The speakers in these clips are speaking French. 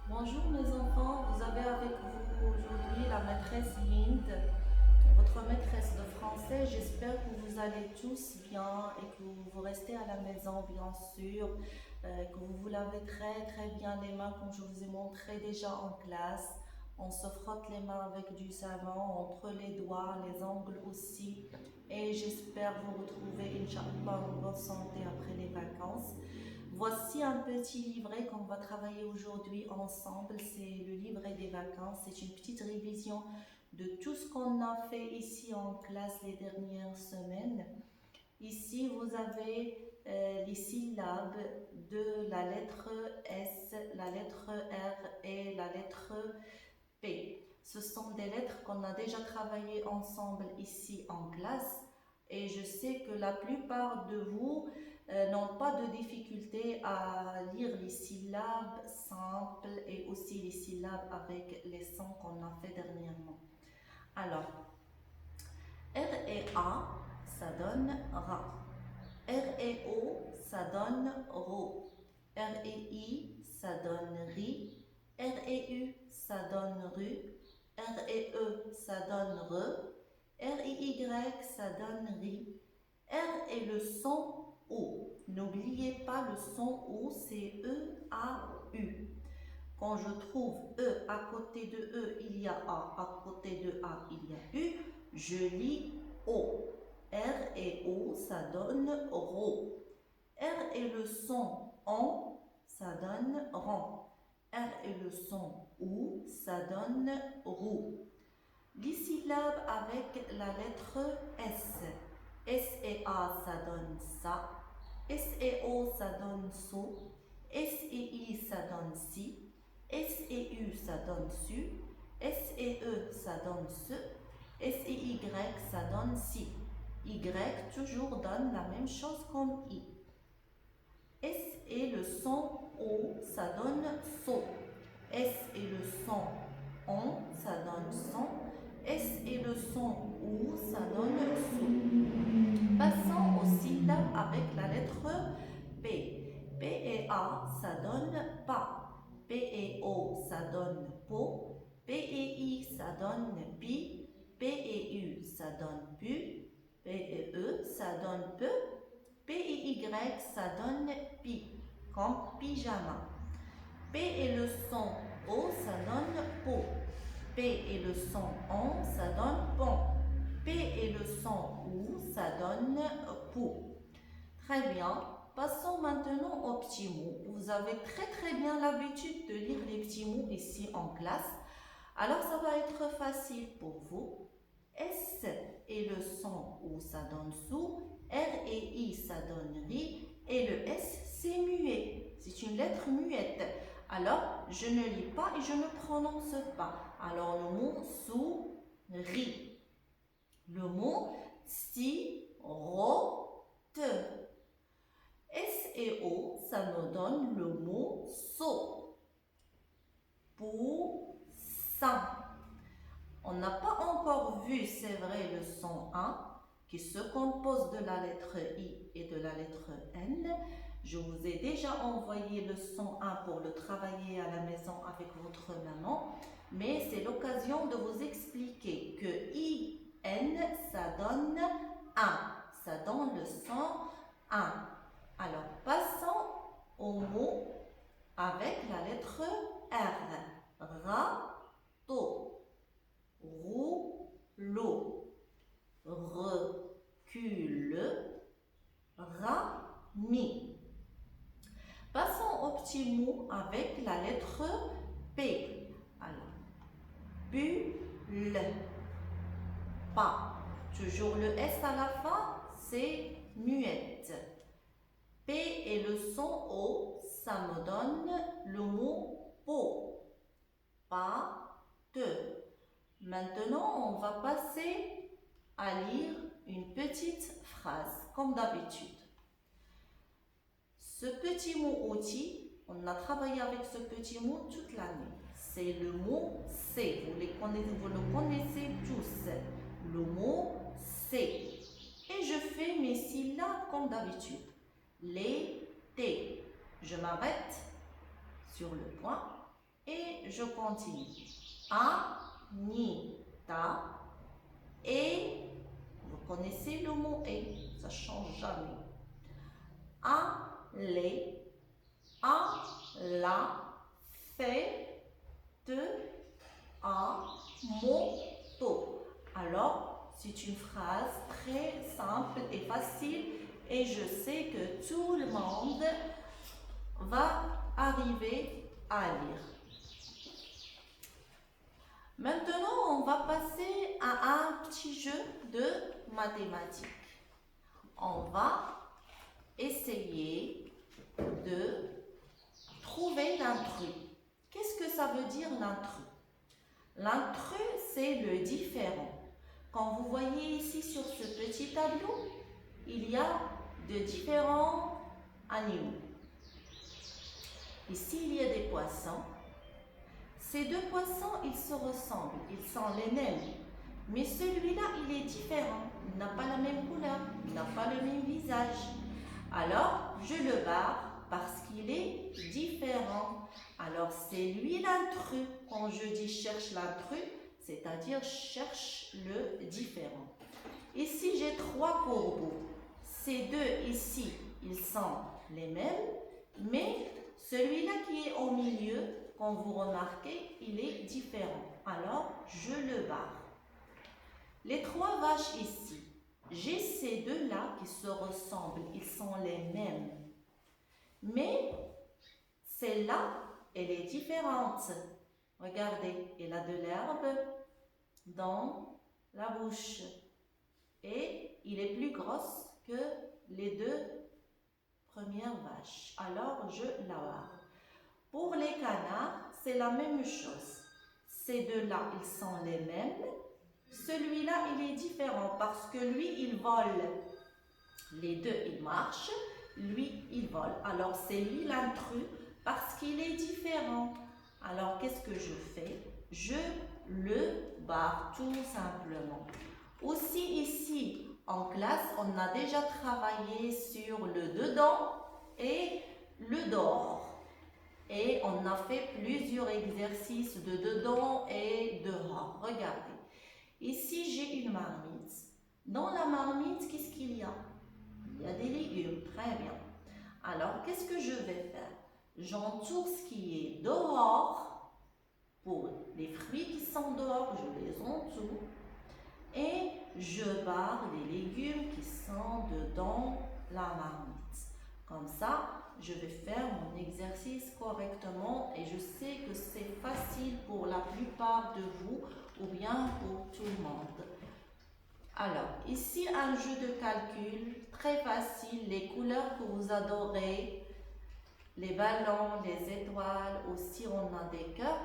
Bonjour mes enfants, vous avez avec vous aujourd'hui la maîtresse Hind, votre maîtresse de français. J'espère que vous allez tous bien et que vous restez à la maison bien sûr, que vous vous lavez très bien les mains comme je vous ai montré déjà en classe. On se frotte les mains avec du savon entre les doigts, les ongles aussi. Et j'espère vous retrouver, Inch'Allah, en bonne santé après les vacances. Voici un petit livret qu'on va travailler aujourd'hui ensemble. C'est le livret des vacances. C'est une petite révision de tout ce qu'on a fait ici en classe les dernières semaines. Ici, vous avez les syllabes de la lettre S, la lettre R et la lettre P. Ce sont des lettres qu'on a déjà travaillées ensemble ici en classe et je sais que la plupart de vous n'ont pas de difficulté à lire les syllabes simples et aussi les syllabes avec les sons qu'on a fait dernièrement. Alors, R et A, ça donne Ra. R et O, ça donne Ro. R et I, ça donne Ri. R et U, ça donne Ru. R et E, ça donne Re. R et Y, ça donne Ri. R est le son O. N'oubliez pas le son O, c'est E-A-U. Quand je trouve E, à côté de E, il y a A, à côté de A, il y a U, je lis O. R et O, ça donne Ro. R est le son ON, ça donne RON. R est le son OU, ça donne ROU. Les syllabes avec la lettre S. S et A, ça donne ça. S et O, ça donne so. S et I, ça donne si. S et U, ça donne su. S et E, ça donne ce. S et Y, ça donne si. Y toujours donne la même chose comme I. S et le son O, ça donne so. S et le son ON, ça donne son. S et le son OU, ça donne sou. Passons aux syllabes avec la lettre P. P et A, ça donne pas. P et O, ça donne po. P et I, ça donne pi. P et U, ça donne pu. P et E, ça donne peu. P et Y, ça donne pi, comme pyjama. P et le son O, ça donne po. P et le son ON, ça donne pont. P et le son OU, ça donne pou. Très bien. Passons maintenant aux petits mots. Vous avez très bien l'habitude de lire les petits mots ici en classe. Alors ça va être facile pour vous. S et le son OU, ça donne sou. R et I, ça donne ri. Et le S, c'est muet. C'est une lettre muette. Alors, je ne lis pas et je ne prononce pas. Alors, le mot sourit. Le mot sirote. S et O, ça me donne le mot saut. Poussin. On n'a pas encore vu, c'est vrai, le son 1 qui se compose de la lettre I et de la lettre N. Je vous ai déjà envoyé le son 1 pour le travailler à la maison avec votre maman, mais c'est l'occasion de vous expliquer que I, N, ça donne 1. Ça donne le son 1. Alors, passons au mot avec la lettre R. Râteau, rouleau, recule, rami. Passons au petit mot avec la lettre P. Alors, bulle, pas. Toujours le S à la fin, c'est muette. P et le son O, ça me donne le mot peau. Pas, te. Maintenant, on va passer à lire une petite phrase, comme d'habitude. Ce petit mot outil, on a travaillé avec ce petit mot toute l'année. C'est le mot c'est. Vous le connaissez tous. Le mot c'est. Et je fais mes syllabes comme d'habitude. Les T. Je m'arrête sur le point et je continue. Anita. Et, vous connaissez le mot et, ça ne change jamais. Aller à la fête à moto. Alors, c'est une phrase très simple et facile et je sais que tout le monde va arriver à lire. Maintenant, on va passer à un petit jeu de mathématiques. On va essayer de trouver l'intrus. Qu'est-ce que ça veut dire l'intrus? L'intrus, c'est le différent. Quand vous voyez ici sur ce petit tableau, il y a de différents animaux. Ici, il y a des poissons. Ces deux poissons, ils se ressemblent, ils sont les mêmes. Mais celui-là, il est différent. Il n'a pas la même couleur, il n'a pas le même visage. Alors, je le barre parce qu'il est différent. Alors, c'est lui l'intrus. Quand je dis cherche l'intrus, c'est-à-dire cherche le différent. Ici, j'ai trois corbeaux. Ces deux ici, ils sont les mêmes, mais celui-là qui est au milieu, quand vous remarquez, il est différent. Alors, je le barre. Les trois vaches ici, j'ai ces deux-là qui se ressemblent, ils sont les mêmes. Mais celle-là, elle est différente. Regardez, elle a de l'herbe dans la bouche. Et il est plus grosse que les deux premières vaches. Alors, je la barre. Pour les canards, c'est la même chose. Ces deux-là, ils sont les mêmes. Celui-là, il est différent parce que lui, il vole. Les deux, ils marchent. Lui, il vole. Alors, c'est lui l'intrus parce qu'il est différent. Alors, qu'est-ce que je fais? Je le barre tout simplement. Aussi ici, en classe, on a déjà travaillé sur le dedans et le dehors. Et on a fait plusieurs exercices de dedans et dehors. Regardez. Ici, j'ai une marmite. Dans la marmite, qu'est-ce qu'il y a? Il y a des légumes. Très bien. Alors, qu'est-ce que je vais faire? J'entoure ce qui est dehors. Pour les fruits qui sont dehors, je les entoure. Et je barre les légumes qui sont dedans la marmite. Comme ça, je vais faire mon exercice correctement et je sais que c'est facile pour la plupart de vous ou bien pour tout le monde. Alors, ici, un jeu de calcul très facile, les couleurs que vous adorez, les ballons, les étoiles, aussi on a des cœurs.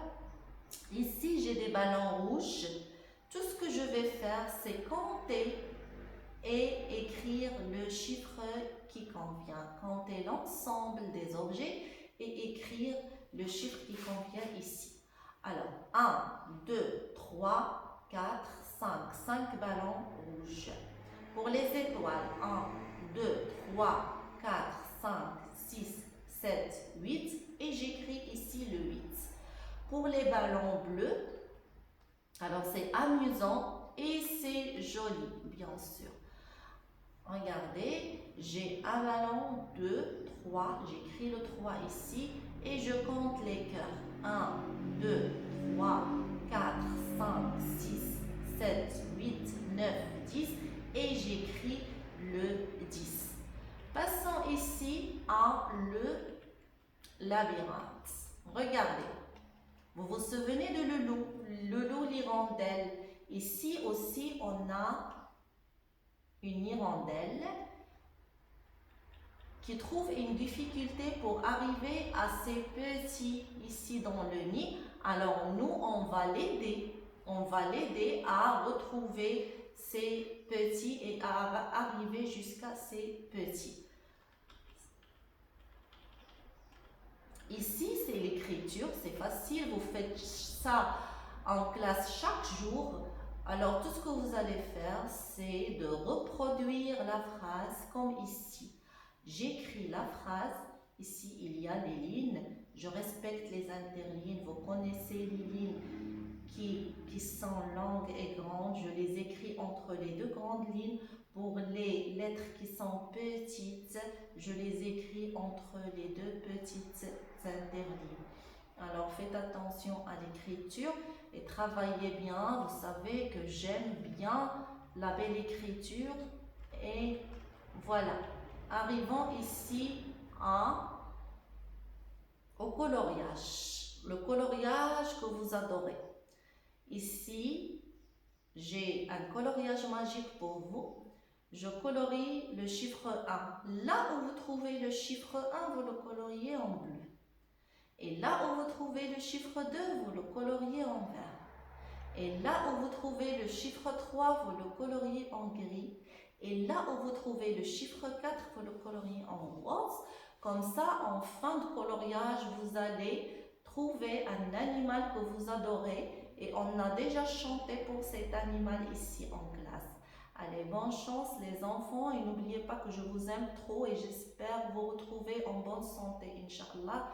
Ici, j'ai des ballons rouges. Tout ce que je vais faire, c'est compter et écrire le chiffre qui convient. Compter l'ensemble des objets et écrire le chiffre qui convient ici. Alors, 1, 2, 3, 4, 5. 5 ballons rouges. Pour les étoiles, 1, 2, 3, 4, 5, 6, 7, 8. Et j'écris ici le 8. Pour les ballons bleus, alors c'est amusant et c'est joli, bien sûr. Regardez, j'ai un ballon, 2, 3, j'écris le 3 ici et je compte les cœurs. 1, 2, 3, 4, 5, 6, 7, 8, 9, 10 et j'écris le 10. Passons ici à le labyrinthe. Regardez, vous vous souvenez de le loup l'hirondelle. Ici aussi, on a une hirondelle qui trouve une difficulté pour arriver à ses petits ici dans le nid. Alors nous, on va l'aider. On va l'aider à retrouver ses petits et à arriver jusqu'à ses petits. Ici, c'est l'écriture, c'est facile. Vous faites ça en classe chaque jour. Alors, tout ce que vous allez faire, c'est de reproduire la phrase comme ici. J'écris la phrase. Ici, il y a les lignes. Je respecte les interlignes. Vous connaissez ces lignes qui sont longues et grandes, je les écris entre les deux grandes lignes. Pour les lettres qui sont petites, je les écris entre les deux petites interlignes. Alors faites attention à l'écriture et travaillez bien. Vous savez que j'aime bien la belle écriture. Et voilà. Arrivons ici au coloriage. Le coloriage que vous adorez. Ici, j'ai un coloriage magique pour vous. Je colorie le chiffre 1. Là où vous trouvez le chiffre 1, vous le coloriez en bleu. Et là où vous trouvez le chiffre 2, vous le coloriez en vert. Et là où vous trouvez le chiffre 3, vous le coloriez en gris. Et là où vous trouvez le chiffre 4, vous le coloriez en rose. Comme ça, en fin de coloriage, vous allez trouver un animal que vous adorez. Et on a déjà chanté pour cet animal ici en classe. Allez, bonne chance les enfants et n'oubliez pas que je vous aime trop et j'espère vous retrouver en bonne santé, Inch'Allah,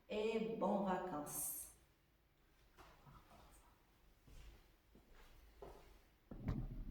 et bonnes vacances.